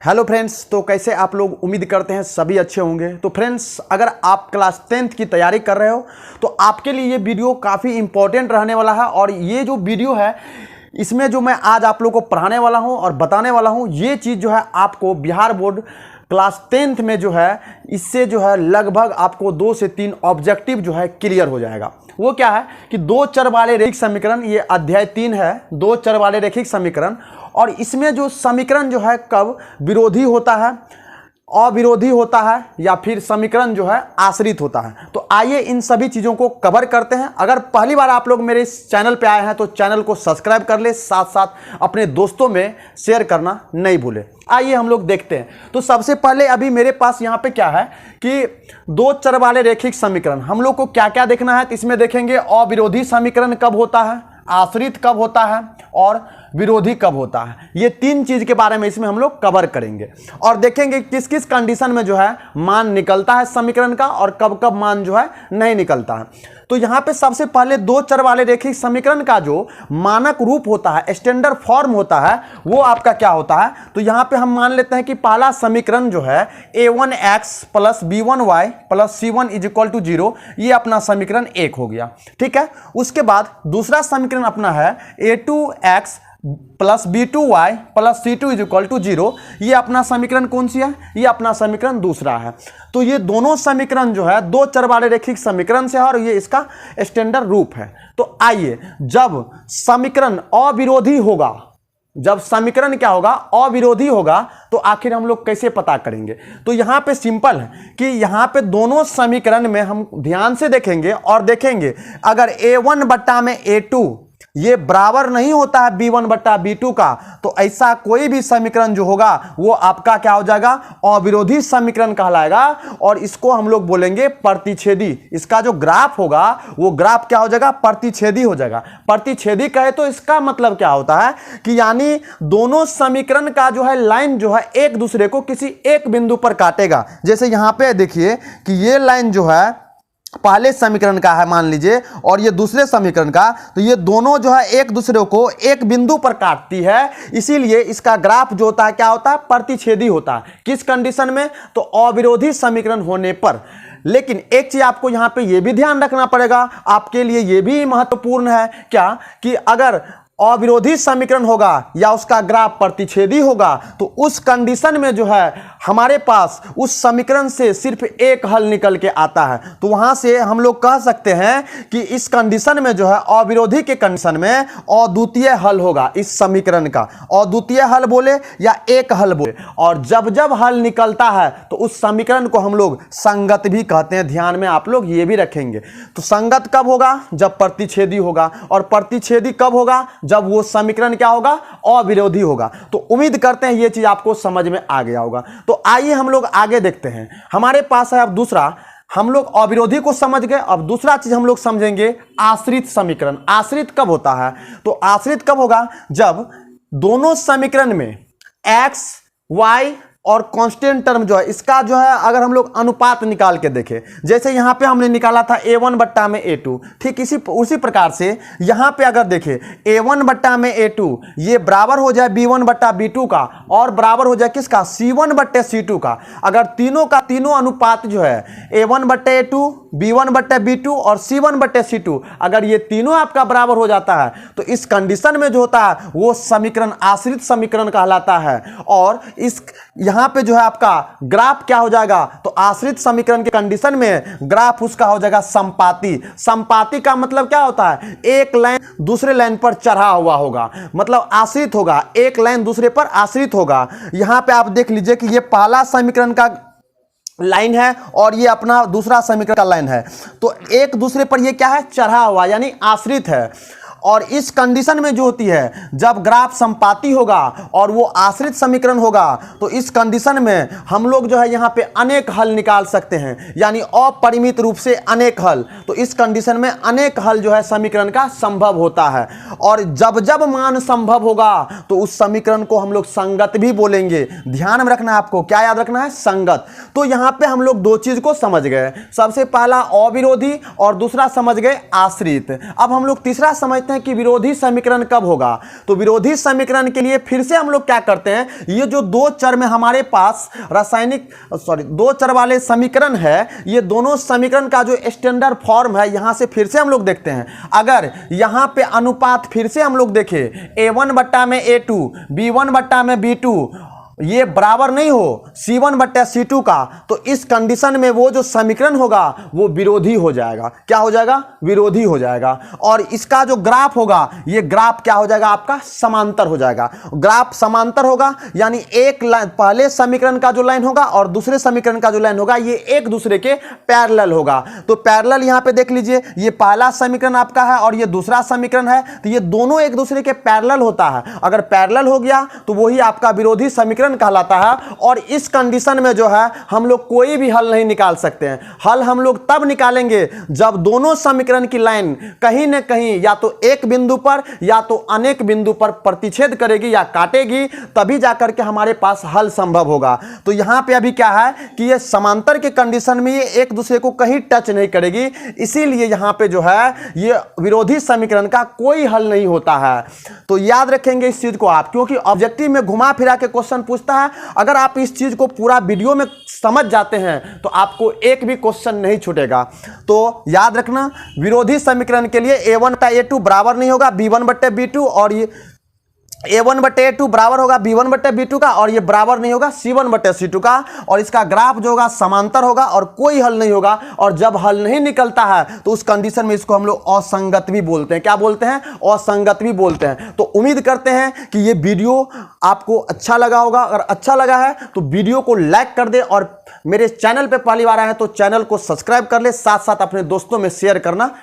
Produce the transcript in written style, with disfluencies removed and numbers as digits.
Hello friends, तो कैसे आप लोग? उम्मीद करते हैं सभी अच्छे होंगे। तो फ्रेंड्स, अगर आप क्लास 10th की तैयारी कर रहे हो तो आपके लिए ये वीडियो काफ़ी इंपॉर्टेंट रहने वाला है। और ये जो वीडियो है इसमें जो मैं आज आप लोगों को पढ़ाने वाला हूँ और बताने वाला हूँ, ये चीज़ जो है आपको बिहार बोर्ड क्लास 10th में जो है इससे जो है लगभग आपको 2 से 3 ऑब्जेक्टिव जो है क्लियर हो जाएगा। वो क्या है कि दो चर वाले रैखिक समीकरण, ये अध्याय 3 है, दो चर वाले रैखिक समीकरण। और इसमें जो समीकरण जो है कब विरोधी होता है, अविरोधी होता है या फिर समीकरण जो है आश्रित होता है। तो आइए इन सभी चीज़ों को कवर करते हैं। अगर पहली बार आप लोग मेरे इस चैनल पे आए हैं तो चैनल को सब्सक्राइब कर ले, साथ साथ अपने दोस्तों में शेयर करना नहीं भूले। आइए हम लोग देखते हैं। तो सबसे पहले अभी मेरे पास यहाँ पे क्या है कि दो चर वाले रैखिक समीकरण, हम लोग को क्या क्या देखना है। तो इसमें देखेंगे अविरोधी समीकरण कब होता है, आश्रित कब होता है और विरोधी कब होता है। ये तीन चीज के बारे में इसमें हम लोग कवर करेंगे और देखेंगे किस किस कंडीशन में जो है मान निकलता है समीकरण का और कब कब मान जो है नहीं निकलता है। तो यहाँ पे सबसे पहले दो चर वाले रैखिक समीकरण का जो मानक रूप होता है, स्टैंडर्ड फॉर्म होता है, वो आपका क्या होता है। तो यहाँ पे हम मान लेते हैं कि पहला समीकरण जो है a1x plus b1y plus c1 is equal to 0, ये अपना समीकरण 1 हो गया। ठीक है। उसके बाद दूसरा समीकरण अपना है a2x plus b2y plus c2 is equal to 0, ये अपना समीकरण कौन सी है, ये अपना समीकरण दूसरा है। तो ये दोनों समीकरण जो है दो चर वाले रैखिक समीकरण से है और ये इसका स्टैंडर्ड रूप है। तो आइए, जब समीकरण अविरोधी होगा, जब समीकरण क्या होगा, अविरोधी होगा, तो आखिर हम लोग कैसे पता करेंगे। तो यहां पे सिंपल है कि यहां पे दोनों समीकरण में हम ध्यान से देखेंगे और देखेंगे अगर a1 बट्टा में a2 ये बराबर नहीं होता है b1 बट्टा b2 का, तो ऐसा कोई भी समीकरण जो होगा वो आपका क्या हो जाएगा, अविरोधी समीकरण कहलाएगा। और इसको हम लोग बोलेंगे प्रतिच्छेदी। इसका जो ग्राफ होगा वो ग्राफ क्या हो जाएगा, प्रतिच्छेदी हो जाएगा। प्रतिच्छेदी कहे तो इसका मतलब क्या होता है कि यानी दोनों समीकरण का जो है लाइन जो है एक दूसरे को किसी एक बिंदु पर काटेगा। जैसे यहां पे देखिए कि ये लाइन जो है पहले समीकरण का है मान लीजिए और ये दूसरे समीकरण का, तो ये दोनों जो है एक दूसरे को एक बिंदु पर काटती है, इसीलिए इसका ग्राफ जो होता है क्या होता है, प्रतिच्छेदी होता है। किस कंडीशन में, तो अविरोधी समीकरण होने पर। लेकिन एक चीज आपको यहां पे ये भी ध्यान रखना पड़ेगा, आपके लिए ये भी महत्वपूर्ण है क्या, कि अगर अविरोधी समीकरण होगा या उसका ग्राफ प्रतिच्छेदी होगा तो उस कंडीशन में जो है हमारे पास उस समीकरण से सिर्फ एक हल निकल के आता है। तो वहां से हम लोग कह सकते हैं कि इस कंडीशन में जो है अविरोधी के कंडीशन में अद्वितीय हल होगा इस समीकरण का। अद्वितीय हल बोले या एक हल बोले, और जब जब हल निकलता है तो उस समीकरण को हम लोग संगत भी कहते हैं। ध्यान में आप लोग ये भी रखेंगे। तो संगत कब होगा, जब प्रतिच्छेदी होगा, और प्रतिच्छेदी कब होगा, जब वो समीकरण क्या होगा, अविरोधी होगा। तो उम्मीद करते हैं ये चीज आपको समझ में आ गया होगा। तो आइए हम लोग आगे देखते हैं। हमारे पास है अब दूसरा, हम लोग अविरोधी को समझ गए, अब दूसरा चीज हम लोग समझेंगे आश्रित समीकरण। आश्रित कब होता है, तो आश्रित कब होगा, जब दोनों समीकरण में x y और कांस्टेंट टर्म जो है इसका जो है अगर हम लोग अनुपात निकाल के देखें, जैसे यहां पे हमने निकाला था a1 बट्टा में a2, ठीक उसी प्रकार से यहां पे अगर देखें a1 बट्टा में a2 ये बराबर हो जाए b1 बट्टा b2 का और बराबर हो जाए किसका, c1 बट्टे c2 का। अगर तीनों का तीनों अनुपात जो है a1 बट्टे a2, b1 बट्टे b2 और c1 बट्टे c2, अगर ये तीनों आपका बराबर हो जाता है तो इस कंडीशन में जो होता है वो समीकरण आश्रित समीकरण कहलाता है। और इस यहां पे जो है आपका ग्राफ क्या हो जाएगा, तो आश्रित समीकरण के कंडीशन में ग्राफ उसका हो जाएगा संपाती। संपाती का मतलब क्या होता है, एक लाइन दूसरे लाइन पर चढ़ा हुआ होगा, मतलब आश्रित होगा, एक लाइन दूसरे पर आश्रित होगा। यहां पे आप देख लीजिए कि ये पहला समीकरण का लाइन है और ये अपना दूसरा समीकरण का लाइन है, तो एक दूसरे पर ये क्या है, चढ़ा हुआ यानी आश्रित है। और इस कंडीशन में जो होती है जब ग्राफ संपाती होगा और वो आश्रित समीकरण होगा तो इस कंडीशन में हम लोग जो है यहाँ पे अनेक हल निकाल सकते हैं, यानी अपरिमित रूप से अनेक हल। तो इस कंडीशन में अनेक हल जो है समीकरण का संभव होता है। और जब जब मान संभव होगा तो उस समीकरण को हम लोग संगत भी बोलेंगे। ध्यान में रखना है, आपको क्या याद रखना है, संगत। तो यहाँ पे हम लोग दो चीज को समझ गए, सबसे पहला अविरोधी और दूसरा समझ गए आश्रित। अब हम लोग तीसरा समझते हैं कि विरोधी समीकरण कब होगा। तो विरोधी समीकरण के लिए फिर से हम लोग क्या करते हैं, ये जो दो चर में हमारे पास दो चर वाले समीकरण है, ये दोनों समीकरण का जो स्टैंडर्ड फॉर्म है यहां से फिर से हम लोग देखते हैं। अगर यहां पे अनुपात फिर से हम लोग देखें a1 बट्टा में a2, b1 बट्टा में b2, ये बराबर नहीं हो C1 बट्टा C2 का, तो इस कंडीशन में वो जो समीकरण होगा वो विरोधी हो जाएगा। क्या हो जाएगा? विरोधी हो जाएगा। और इसका जो ग्राफ होगा, ये ग्राफ क्या हो जाएगा? आपका समांतर हो जाएगा। ग्राफ समांतर होगा यानी एक लाइन, पहले समीकरण का जो लाइन होगा और दूसरे समीकरण का जो लाइन होगा ये एक दूसरे के पैरेलल होगा। तो पैरेलल यहां पे देख लीजिए, ये पहला समीकरण आपका है और ये दूसरा समीकरण है, तो ये दोनों एक दूसरे के पैरेलल होता है। अगर पैरेलल हो गया तो वही आपका विरोधी समीकरण कहलाता है। और इस कंडीशन में जो है हम लोग कोई भी हल नहीं निकाल सकते हैं। हल हम लोग तब निकालेंगे जब दोनों समीकरण की लाइन कहीं ना कहीं या तो एक बिंदु पर या तो अनेक बिंदु पर प्रतिच्छेद करेगी या काटेगी, तभी जाकर के हमारे पास हल संभव होगा। तो यहां पे अभी क्या है कि ये समांतर के कंडीशन में ये एक दूसरे को कहीं टच नहीं करेगी, इसीलिए यहां पे जो है ये विरोधी समीकरण का कोई हल नहीं होता है। तो याद रखेंगे इस चीज को आप, क्योंकि ऑब्जेक्टिव में घुमा फिरा के क्वेश्चन पूछता है। अगर आप इस चीज को पूरा वीडियो में समझ जाते हैं तो आपको एक भी क्वेश्चन नहीं छूटेगा। तो याद रखना, विरोधी समीकरण के लिए a1 बट्टा a2 बराबर नहीं होगा b1 बट्टे b2, और ये a1 बट्टे a2 बराबर होगा b1 बट्टे b2 का, और ये बराबर नहीं होगा c1 बट्टे c2 का। और इसका ग्राफ जो होगा समांतर होगा और कोई हल नहीं होगा। और जब हल नहीं निकलता है तो उस कंडीशन में इसको हम लोग असंगत भी बोलते हैं। क्या बोलते हैं? असंगत भी बोलते हैं। तो उम्मीद करते हैं कि ये वीडियो आपको अच्छा लगा होगा। अगर अच्छा लगा है तो वीडियो को लाइक कर दे, और मेरे चैनल पर पहली बार आए हैं तो चैनल को सब्सक्राइब कर ले, साथ साथ अपने दोस्तों में शेयर करना